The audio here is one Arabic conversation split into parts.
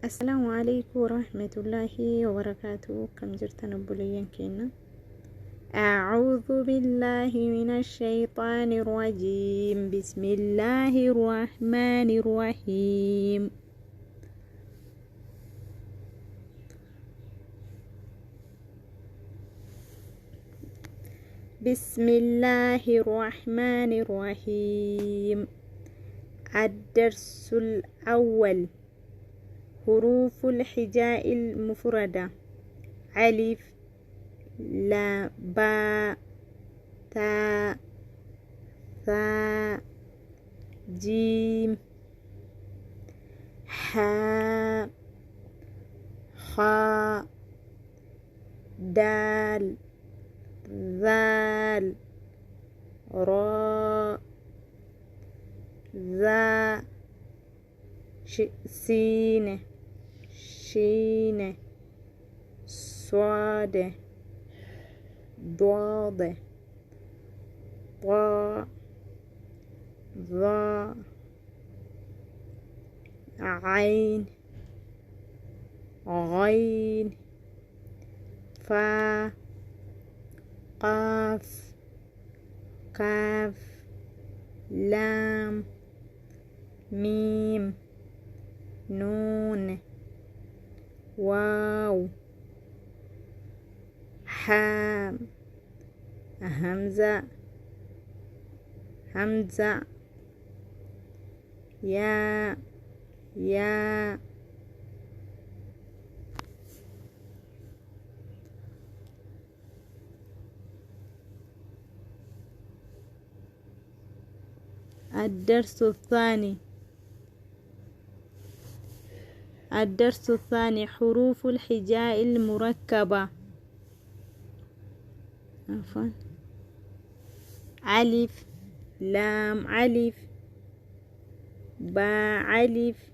السلام عليكم ورحمة الله وبركاته. كم جرتنا بوليان كينا. أعوذ بالله من الشيطان الرجيم. بسم الله الرحمن الرحيم. بسم الله الرحمن الرحيم. الدرس الأول: حروف الهجاء المفردة: ألف، لا، با، تا، ثا، جيم، حاء، خاء، دال، ذال، راء، ذا، سين، شين، صاد، ضاد، ضاء، ظاء، عين، غين، فا، قاف، كاف، لام، ميم، نون، واو، حاء، همزة، همزة، يا، يا. الدرس الثاني: حروف الهجاء المركبة: ألف، لام، ألف، با، ألف،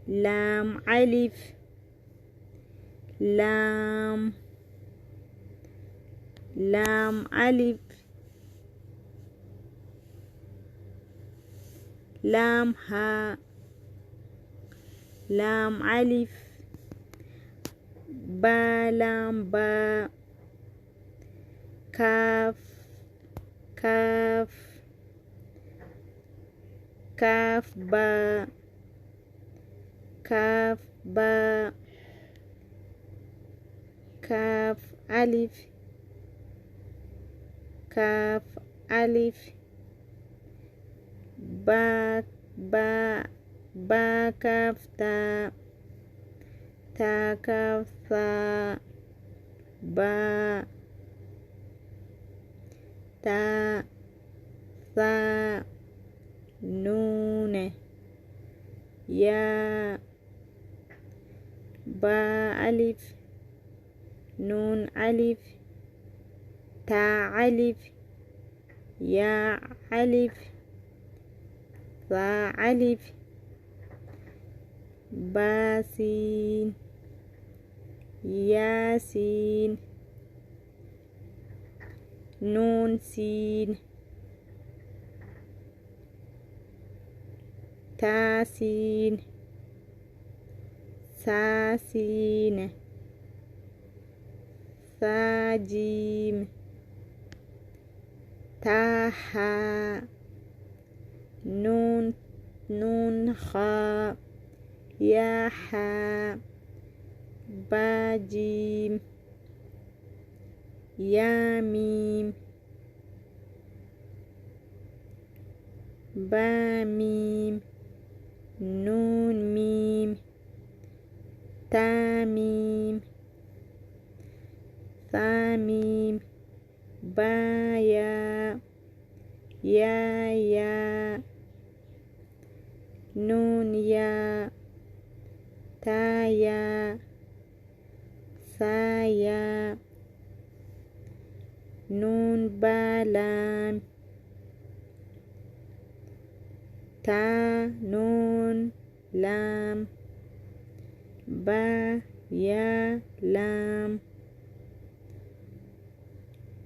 لام، ألف، لام، لام، ألف، لام، ها، لام، ألف، با، لام، با، كاف، كاف، كاف، با، كاف، با، كاف، ألف، كاف، ألف، با، با، با، كاف، تا، تا، كاف، ثا، با، تا، ثا، نون، يا، با، ألف، نون، ألف، تا، ألف، يا، ألف، ثا، ألف، با، سين، يا، سين، نون، سين، تا، سين، سا، سين، ثا، جيم، تا، حاء، نون، نون، خاء، يا، حاء، با، جيم، يا، ميم، با، ميم، نون، ميم، تا، ميم، ثا، ميم، با، يا، يا، يا، نون، يا، تا، يا، ثا، يا، نون، با، لام، تا، نون، لام، با، يا، لام،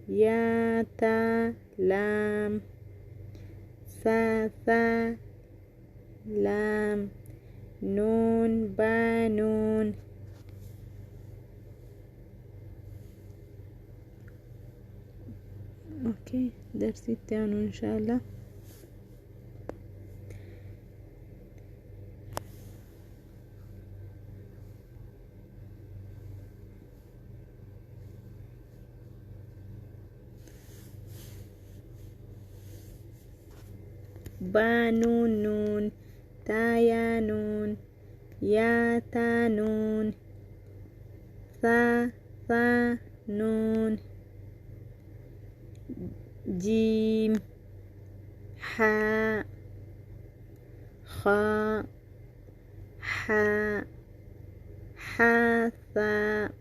يا، تا، لام، ثا، ثا، لام، نون با نون. اوكي درسي التاني ان شاء الله. با نون نون، تا يا نون، يا تا نون، ثا ثا نون، جيم حاء خاء حاء حا ثاء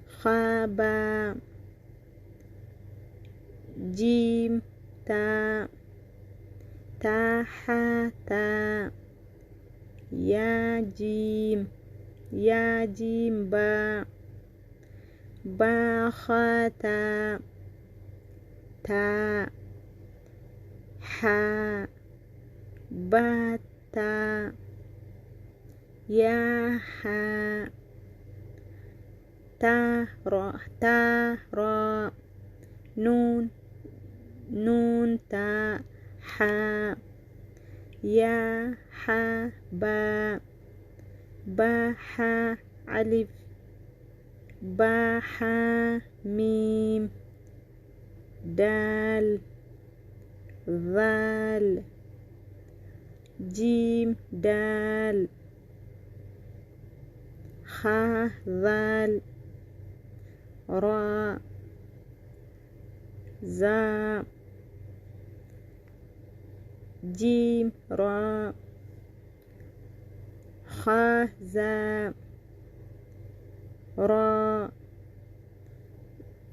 خا باء جيم تاء تا حا تاء يا جيم يا جيم باء با خا تاء تاء حاء با تاء يا حاء تا را نون نون تاء حاء يا حا با با حا ألف با حا ميم دال ذال جيم دال خا ذال را زا جيم را خا زا را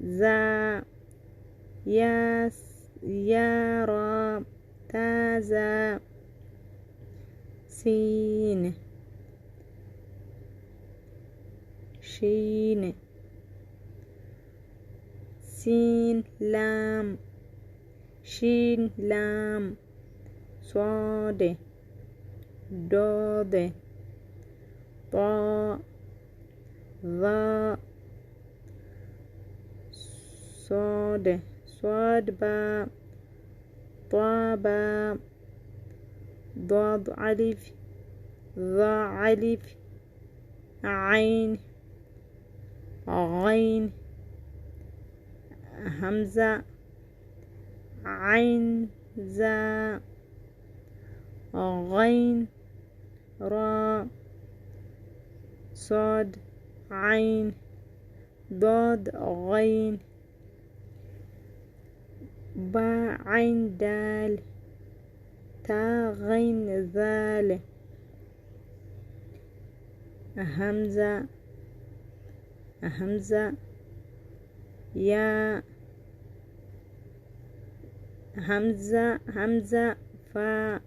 زا يا را تا زا سين شين سين لام شين لام صاد ضاد طاء ظاء صاد صاد باء طا باء ضاد ألف ظا ألف عين غين همزة عين زا غين را صاد عين ضاد غين با عين دال تا غين ذال همزة يا همزة فاء